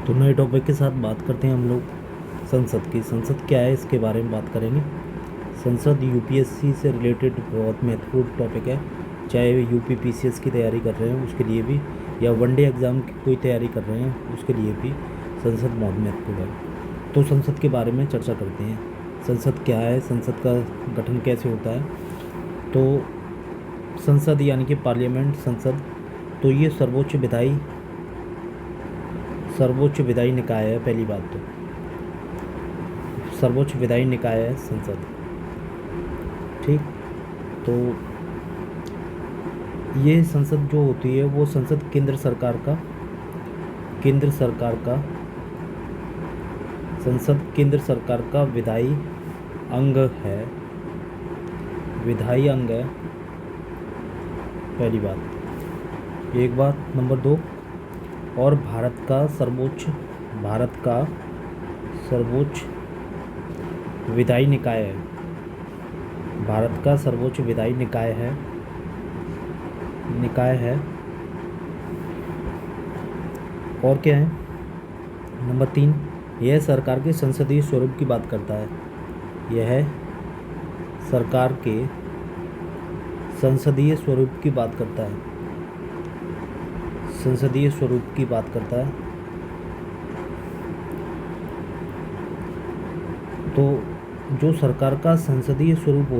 तो नए टॉपिक के साथ बात करते हैं हम लोग संसद की। संसद क्या है इसके बारे में बात करेंगे। संसद यूपीएससी से रिलेटेड बहुत महत्वपूर्ण टॉपिक है, चाहे वे यूपी पीसीएस की तैयारी कर रहे हैं उसके लिए भी, या वनडे एग्ज़ाम की कोई तैयारी कर रहे हैं उसके लिए भी संसद बहुत महत्वपूर्ण है। तो संसद के बारे में चर्चा करते हैं। संसद क्या है, संसद का गठन कैसे होता है। तो संसद यानी कि पार्लियामेंट, संसद, तो ये सर्वोच्च विधायी निकाय है। पहली बात तो सर्वोच्च विधायी निकाय है संसद, ठीक। तो ये संसद जो होती है वो संसद केंद्र सरकार का संसद केंद्र सरकार का विधायी अंग है, पहली बात। एक बात नंबर 2, और भारत का सर्वोच्च विधायी निकाय है। भारत का सर्वोच्च विधायी निकाय है। और क्या है, नंबर 3, यह सरकार के संसदीय स्वरूप की बात करता है। यह सरकार के संसदीय स्वरूप की बात करता है। तो जो सरकार का संसदीय स्वरूप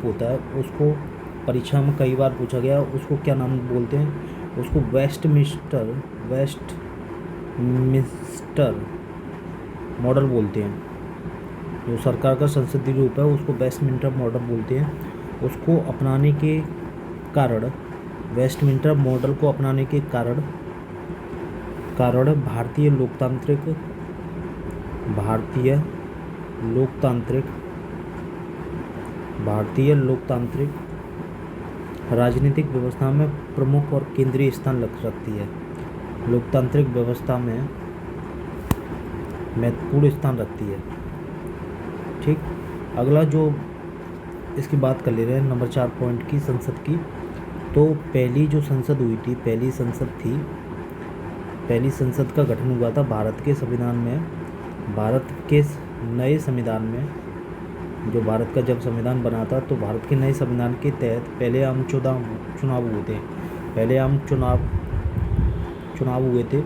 होता है उसको परीक्षा में कई बार पूछा गया, उसको क्या नाम बोलते हैं, उसको वेस्टमिंस्टर मॉडल बोलते हैं। जो सरकार का संसदीय रूप है उसको वेस्टमिंस्टर मॉडल बोलते हैं। उसको अपनाने के कारण, वेस्टमिंस्टर मॉडल को अपनाने के कारण भारतीय लोकतांत्रिक राजनीतिक व्यवस्था में प्रमुख और केंद्रीय स्थान रखती है। लोकतांत्रिक व्यवस्था में महत्वपूर्ण स्थान रखती है, ठीक। अगला जो इसकी बात कर ले रहे हैं नंबर 4 पॉइंट की, संसद की। तो पहली जो संसद हुई थी, पहली संसद का गठन हुआ था भारत के संविधान में। भारत के नए संविधान में, जो भारत का जब संविधान बना था तो भारत के नए संविधान के तहत पहले आम चुनाव हुए थे।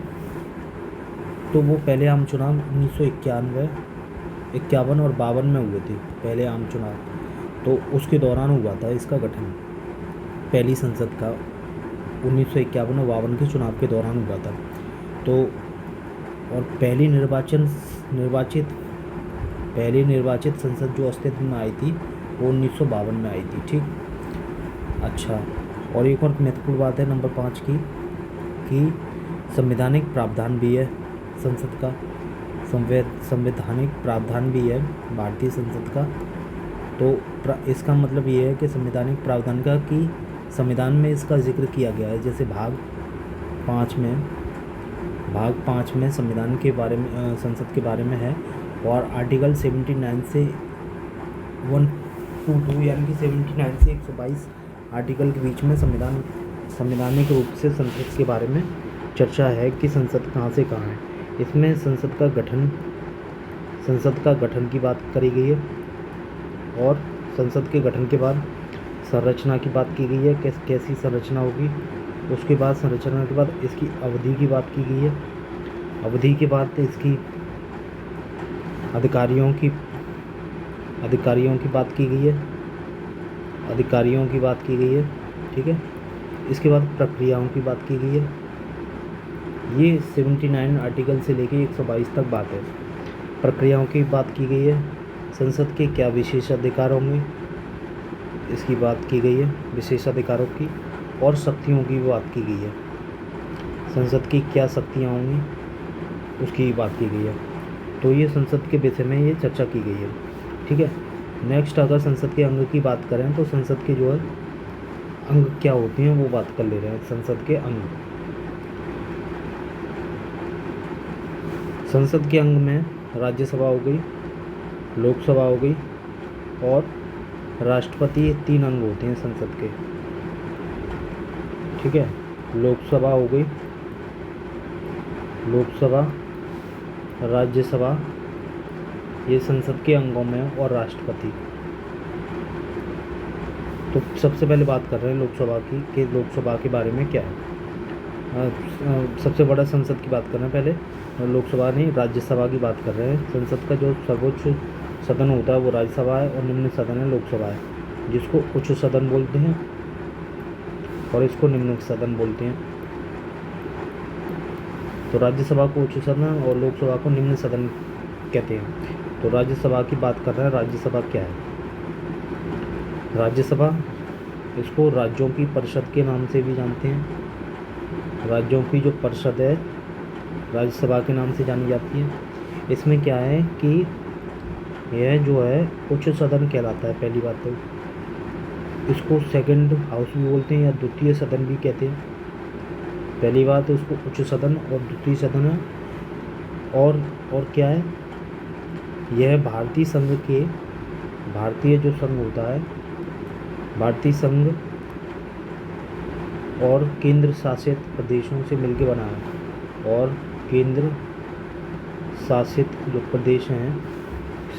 तो वो पहले आम चुनाव 1951 और 52 में हुए थे, पहले आम चुनाव। तो उसके दौरान हुआ था इसका गठन, पहली संसद का 1951 और 52 के चुनाव के दौरान हुआ था। तो और पहली निर्वाचित संसद जो अस्तित्व में आई थी वो 1952 में आई थी, ठीक। अच्छा, और एक और महत्वपूर्ण बात है नंबर 5 की, कि संवैधानिक प्रावधान भी है संसद का, संवैधानिक प्रावधान भी है भारतीय संसद का। तो इसका मतलब ये है कि संवैधानिक प्रावधान का कि संविधान में इसका जिक्र किया गया है। जैसे भाग 5 में संविधान के बारे में, संसद के बारे में है, और आर्टिकल 79 से 122 यानी कि 79 से 122 आर्टिकल के बीच में संवैधानिक रूप से संसद के बारे में चर्चा है कि संसद कहाँ से कहाँ है। इसमें संसद का गठन की बात करी गई है, और संसद के गठन के बाद संरचना की बात की गई है, कैसी संरचना होगी। उसके बाद संरचना के बाद इसकी अवधि की बात की गई है। अवधि के बाद इसकी अधिकारियों की बात की गई है, ठीक है। इसके बाद प्रक्रियाओं की बात की गई है। ये 79 आर्टिकल से लेके 122 तक बात है। प्रक्रियाओं की बात की गई है। संसद के क्या विशेष अधिकार होंगे, इसकी बात की गई है, विशेषाधिकारों की, और शक्तियों की बात की गई है। संसद की क्या शक्तियाँ होंगी उसकी बात की गई है। तो ये संसद के विषय में ये चर्चा की गई है, ठीक है। नेक्स्ट, अगर संसद के अंग की बात करें तो संसद के जो है अंग क्या होते हैं वो बात कर ले रहे हैं। संसद के अंग, संसद के अंग में राज्यसभा हो गई, लोकसभा हो गई, और राष्ट्रपति, ये 3 अंग होते हैं संसद के, ठीक है। लोकसभा हो गई, लोकसभा, राज्यसभा, ये संसद के अंगों में, और राष्ट्रपति। तो सबसे पहले बात कर रहे हैं लोकसभा की, कि लोकसभा के बारे में क्या है। सबसे बड़ा संसद की बात कर रहे हैं पहले, लोकसभा नहीं, राज्यसभा की बात कर रहे हैं। संसद का जो सर्वोच्च सदन होता है वो राज्यसभा है, और निम्न सदन है लोकसभा है, जिसको उच्च सदन बोलते हैं और इसको निम्न सदन बोलते हैं। तो राज्यसभा को उच्च सदन और लोकसभा को निम्न सदन कहते हैं। तो राज्यसभा की बात कर रहे हैं। राज्यसभा क्या है? राज्यसभा, इसको राज्यों की परिषद के नाम से भी जानते हैं। राज्यों की जो परिषद है राज्यसभा के नाम से जानी जाती है। इसमें क्या है कि यह जो है उच्च सदन कहलाता है। पहली बात तो इसको सेकंड हाउस भी बोलते हैं या द्वितीय सदन भी कहते हैं। पहली बात तो उसको उच्च सदन और द्वितीय सदन है। और क्या है, यह भारतीय संघ के, भारतीय जो संघ होता है, भारतीय संघ और केंद्र शासित प्रदेशों से मिलकर बना है। और केंद्र शासित जो प्रदेश हैं,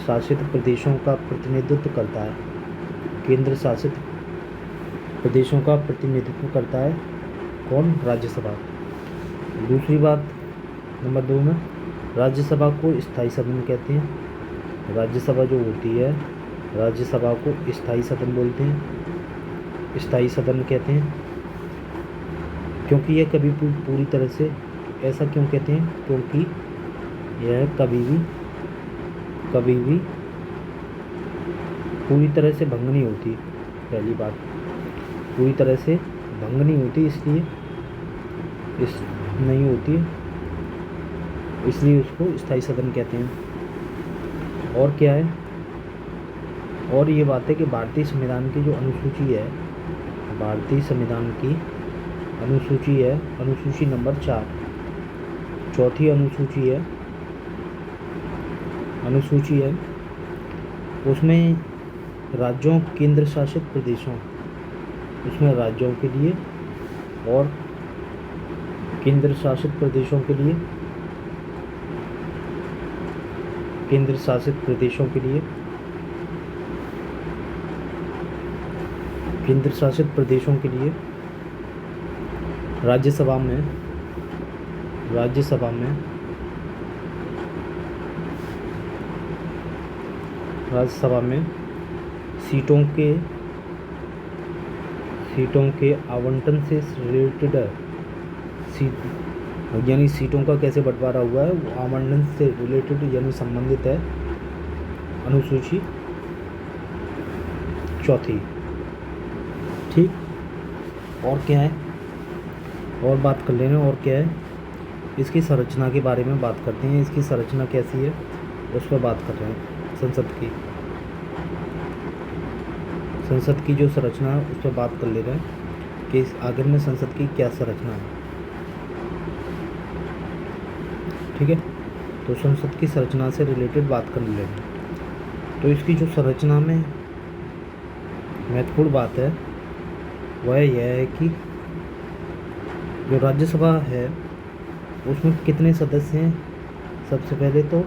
शासित प्रदेशों का प्रतिनिधित्व करता है। केंद्र शासित प्रदेशों का प्रतिनिधित्व करता है कौन? राज्यसभा। दूसरी बात नंबर 2 में, राज्यसभा को स्थायी सदन कहते हैं। राज्यसभा जो होती है, राज्यसभा को स्थायी सदन बोलते हैं, स्थायी सदन कहते हैं। क्योंकि यह कभी पूरी तरह से, ऐसा क्यों कहते हैं? क्योंकि यह कभी भी पूरी तरह से भंग नहीं होती। पहली बात, पूरी तरह से भंग नहीं होती, इसलिए नहीं होती, इसलिए उसको स्थायी सदन कहते हैं। और क्या है, और ये बात है कि भारतीय संविधान की जो अनुसूची है, भारतीय संविधान की अनुसूची है, अनुसूची नंबर 4, चौथी अनुसूची है, उसमें राज्यों, केंद्र शासित प्रदेशों, उसमें राज्यों के लिए और केंद्र शासित प्रदेशों के लिए, केंद्र शासित प्रदेशों के लिए, केंद्र शासित प्रदेशों के लिए राज्यसभा में सीटों के आवंटन से रिलेटेड है। यानी सीटों का कैसे बंटवारा हुआ है वो आवंटन से रिलेटेड यानी संबंधित है। अनुसूची 4, ठीक। और क्या है, और बात कर लेना। और क्या है, इसकी संरचना के बारे में बात करते हैं। इसकी संरचना कैसी है उस पर बात कर रहे हैं। संसद की जो संरचना है उस पर बात कर ले रहे हैं कि इस आखिर में संसद की क्या संरचना है, ठीक है। तो संसद की संरचना से रिलेटेड बात कर ले रहे हैं। तो इसकी जो संरचना में महत्वपूर्ण बात है वह यह है कि जो राज्यसभा है उसमें कितने सदस्य हैं। सबसे पहले तो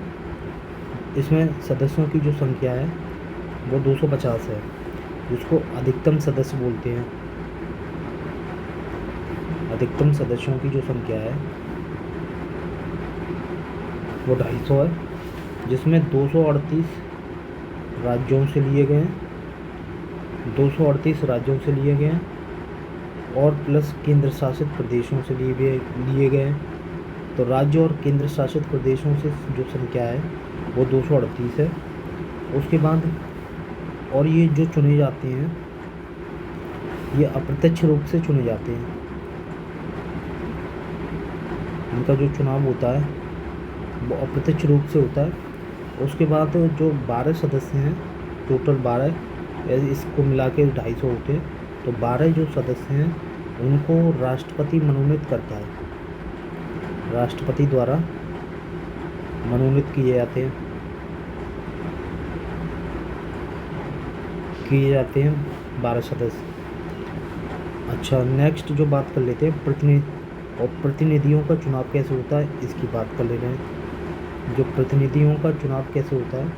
इसमें सदस्यों की जो संख्या है वो 250 है, जिसको अधिकतम सदस्य बोलते हैं। अधिकतम सदस्यों की जो संख्या है वो 250 है, जिसमें 238 राज्यों से लिए गए हैं, 238 राज्यों से लिए गए हैं और प्लस केंद्र शासित प्रदेशों से लिए गए हैं। तो राज्य और केंद्र शासित प्रदेशों से जो संख्या है वो 238 है। उसके बाद और ये जो चुने जाते हैं ये अप्रत्यक्ष रूप से चुने जाते हैं। इनका जो चुनाव होता है वो अप्रत्यक्ष रूप से होता है। उसके बाद जो 12 सदस्य हैं, टोटल 12, इसको मिला के 250 होते हैं। तो 12 जो सदस्य हैं उनको राष्ट्रपति मनोनीत करता है, राष्ट्रपति द्वारा मनोनीत किए जाते हैं 12 सदस्य। अच्छा, नेक्स्ट जो बात कर लेते हैं प्रतिनिधि और प्रतिनिधियों का चुनाव कैसे होता है इसकी बात कर ले रहे हैं। जो प्रतिनिधियों का चुनाव कैसे होता है,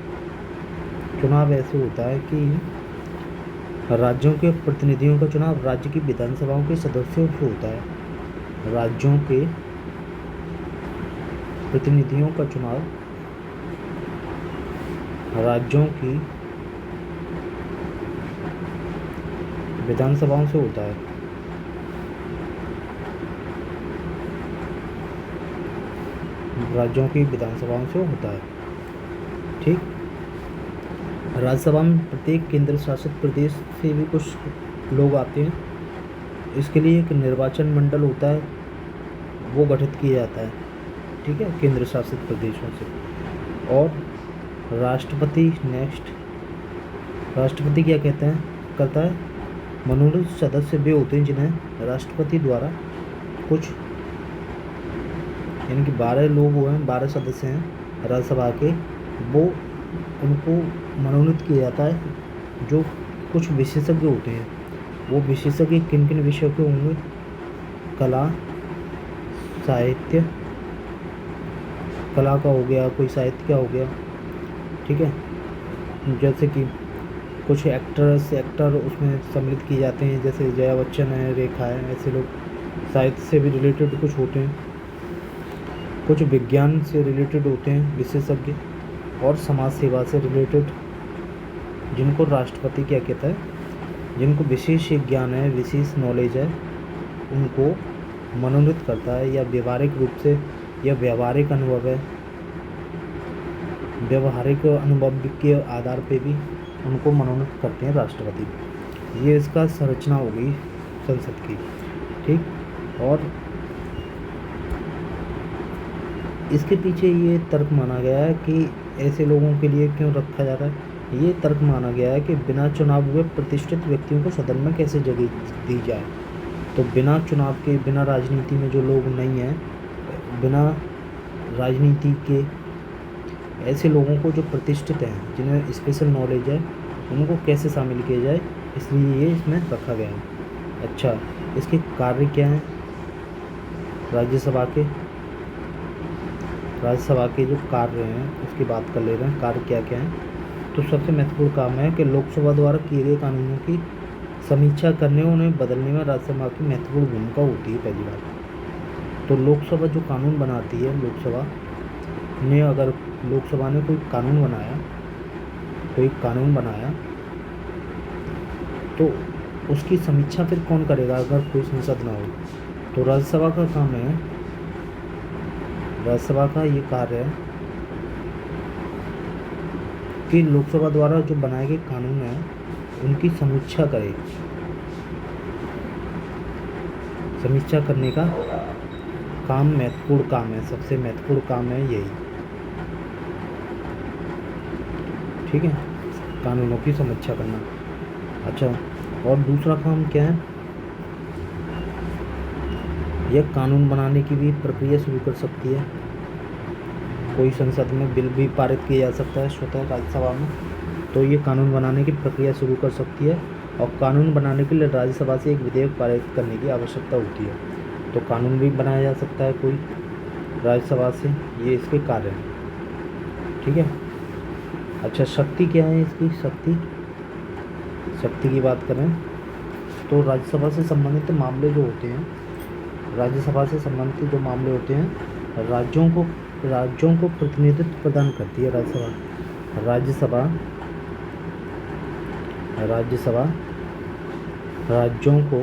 चुनाव ऐसे होता है कि राज्यों के प्रतिनिधियों का चुनाव राज्य की विधानसभाओं के सदस्यों से होता है। राज्यों के प्रतिनिधियों का चुनाव राज्यों की विधानसभाओं से होता है। राज्यों की विधानसभाओं से होता है। ठीक। राज्यसभा में प्रत्येक केंद्र शासित प्रदेश से भी कुछ लोग आते हैं। इसके लिए एक निर्वाचन मंडल होता है, वो गठित किया जाता है। ठीक है, केंद्र शासित प्रदेशों से। और राष्ट्रपति राष्ट्रपति क्या करता है, मनोनीत सदस्य वे होते हैं जिन्हें राष्ट्रपति द्वारा कुछ, यानी कि 12 लोग हुए हैं, 12 सदस्य हैं राज्यसभा के, वो उनको मनोनीत किया जाता है जो कुछ विशेषज्ञ होते हैं। वो विशेषज्ञ किन किन विषयों के होंगे, कला, साहित्य, कला का हो गया, कोई साहित्य का हो गया। ठीक है, जैसे कि कुछ एक्टर उसमें सम्मिलित किए जाते हैं, जैसे जया बच्चन है, रेखा है, ऐसे लोग। साहित्य से भी रिलेटेड कुछ होते हैं, कुछ विज्ञान से रिलेटेड होते हैं विशेषज्ञ, और समाज सेवा से रिलेटेड, जिनको राष्ट्रपति क्या कहता है, जिनको विशेष ज्ञान है, विशेष नॉलेज है, उनको मनोनीत करता है। या व्यवहारिक रूप से, या व्यावहारिक अनुभव के आधार पे भी उनको मनोनीत करते हैं राष्ट्रपति। ये इसका संरचना हो गई संसद की। ठीक। और इसके पीछे ये तर्क माना गया है कि ऐसे लोगों के लिए क्यों रखा जा रहा है। ये तर्क माना गया है कि बिना चुनाव हुए प्रतिष्ठित व्यक्तियों को सदन में कैसे जगह दी जाए। तो बिना चुनाव के, बिना राजनीति में जो लोग नहीं हैं, बिना राजनीति के ऐसे लोगों को जो प्रतिष्ठित हैं, जिन्हें स्पेशल नॉलेज है, उनको कैसे शामिल किया जाए, इसलिए ये इसमें रखा गया है। अच्छा, इसके कार्य क्या हैं, राज्यसभा के जो कार्य हैं उसकी बात कर ले रहे हैं। कार्य क्या क्या हैं। तो सबसे महत्वपूर्ण काम है कि लोकसभा द्वारा किए गए कानूनों की समीक्षा करने, उन्हें बदलने में राज्यसभा की महत्वपूर्ण भूमिका होती है। पहली बात तो लोकसभा जो कानून बनाती है, अगर लोकसभा ने कोई कानून बनाया तो उसकी समीक्षा फिर कौन करेगा अगर कोई संसद ना हो। तो राज्यसभा का काम है, राज्यसभा का ये कार्य है कि लोकसभा द्वारा जो बनाए गए कानून हैं उनकी समीक्षा करे। समीक्षा करने का काम महत्वपूर्ण काम है, सबसे महत्वपूर्ण काम है यही। ठीक है, कानूनों की समीक्षा करना। अच्छा, और दूसरा काम क्या है, यह कानून बनाने की भी प्रक्रिया शुरू कर सकती है। कोई संसद में बिल भी पारित किया जा सकता है स्वतः राज्यसभा में, तो ये कानून बनाने की प्रक्रिया शुरू कर सकती है। और कानून बनाने के लिए राज्यसभा से एक विधेयक पारित करने की आवश्यकता होती है। तो कानून भी बनाया जा सकता है कोई राज्यसभा से, ये इसके कार्य हैं। ठीक है। अच्छा, शक्ति क्या है इसकी, शक्ति की बात करें तो राज्यसभा से संबंधित मामले जो होते हैं, राज्यसभा से संबंधित जो मामले होते हैं, राज्यों को प्रतिनिधित्व प्रदान करती है राज्यसभा। राज्यों को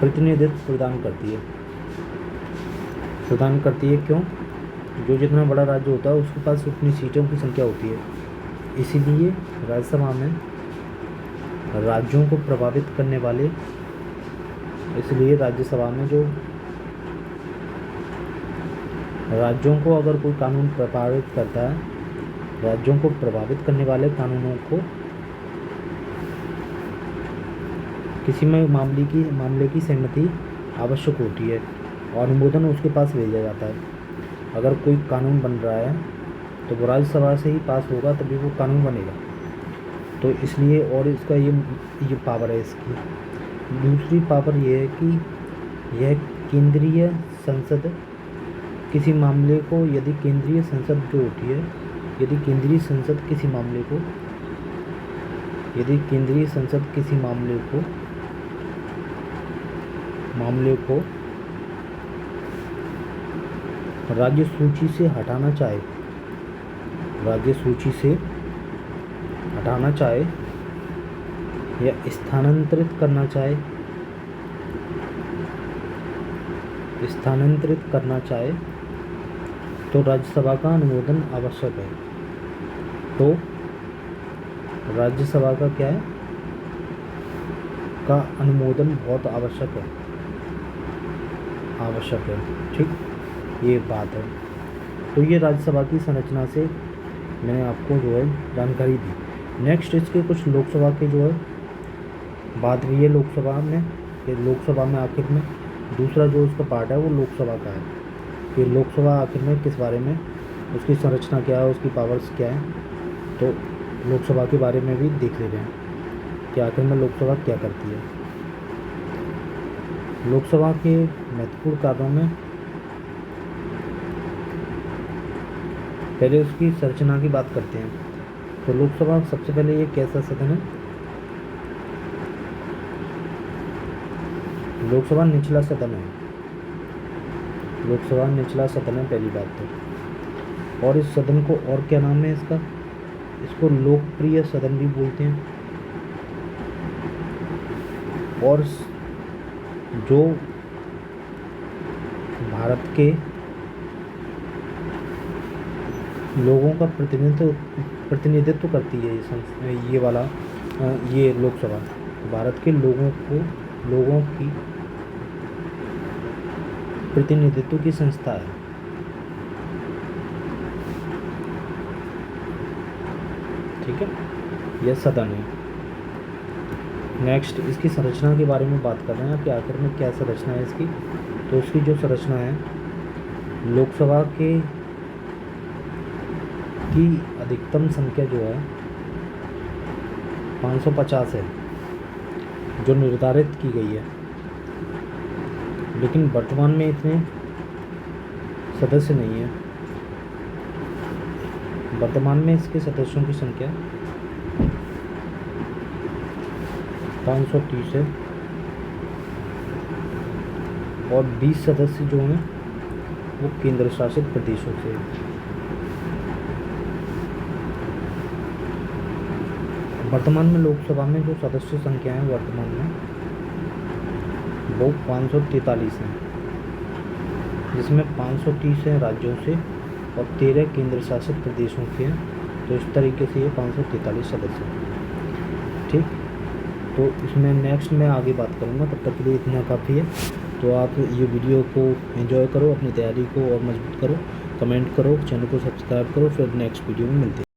प्रतिनिधित्व प्रदान करती है। क्यों? जो जितना बड़ा राज्य होता है उसके पास उतनी सीटों की संख्या होती है, इसीलिए राज्यसभा में राज्यों को प्रभावित करने वाले, इसलिए राज्यसभा में जो राज्यों को अगर कोई कानून प्रभावित करता है, राज्यों को प्रभावित करने वाले कानूनों को किसी में मामले की सहमति आवश्यक होती है और अनुमोदन उसके पास भेजा जाता है। अगर कोई कानून बन रहा है तो वो राज्यसभा से ही पास होगा तभी वो कानून बनेगा। तो इसलिए, और इसका ये पावर है इसकी। दूसरी पावर ये है कि यह केंद्रीय संसद किसी मामले को, यदि केंद्रीय संसद जो होती है, यदि केंद्रीय संसद किसी मामले को, यदि केंद्रीय संसद किसी मामले को राज्य सूची से हटाना चाहे, राज्य सूची से हटाना चाहे या स्थानांतरित करना चाहे, तो राज्यसभा का अनुमोदन आवश्यक है। तो राज्यसभा का क्या है, का अनुमोदन बहुत आवश्यक है। ठीक, ये बात है। तो ये राज्यसभा की संरचना से मैंने आपको जो है जानकारी दी। नेक्स्ट इसके कुछ लोकसभा के जो है बात रही है लोकसभा में, कि लोकसभा में आखिर में दूसरा जो उसका पार्ट है वो लोकसभा का है, कि लोकसभा आखिर में किस बारे में, उसकी संरचना क्या है, उसकी पावर्स क्या है। तो लोकसभा के बारे में भी देख ले रहे हैं कि आखिर में लोकसभा क्या करती है। लोकसभा के महत्वपूर्ण कार्यों में पहले उसकी संरचना की बात करते हैं। तो लोकसभा सबसे पहले ये कैसा सदन है, लोकसभा निचला सदन है, लोकसभा निचला सदन है पहली बात तो। और इस सदन को और क्या नाम है इसका, इसको लोकप्रिय सदन भी बोलते हैं। और जो भारत के लोगों का प्रतिनिधित्व करती है ये लोकसभा, भारत के लोगों की प्रतिनिधित्व की संस्था है। ठीक है, यह सदन है। नेक्स्ट इसकी संरचना के बारे में बात कर रहे हैं कि आखिर में क्या संरचना है इसकी। तो इसकी जो संरचना है, लोकसभा की अधिकतम संख्या जो है 550 है, जो निर्धारित की गई है। लेकिन वर्तमान में इतने सदस्य नहीं है। वर्तमान में इसके सदस्यों की संख्या 530 है और 20 सदस्य जो हैं वो केंद्र शासित प्रदेशों से हैं। वर्तमान में लोकसभा में जो सदस्य संख्या है वर्तमान में वो 543 हैं, जिसमें 530 हैं राज्यों से और 13 केंद्र शासित प्रदेशों के हैं। तो इस तरीके से ये 543 सदस्य हैं। ठीक, तो इसमें नेक्स्ट मैं आगे बात करूँगा, तब तक के लिए इतना काफ़ी है। तो आप ये वीडियो को एंजॉय करो, अपनी तैयारी को और मजबूत करो, कमेंट करो, चैनल को सब्सक्राइब करो। फिर नेक्स्ट वीडियो में मिलते हैं।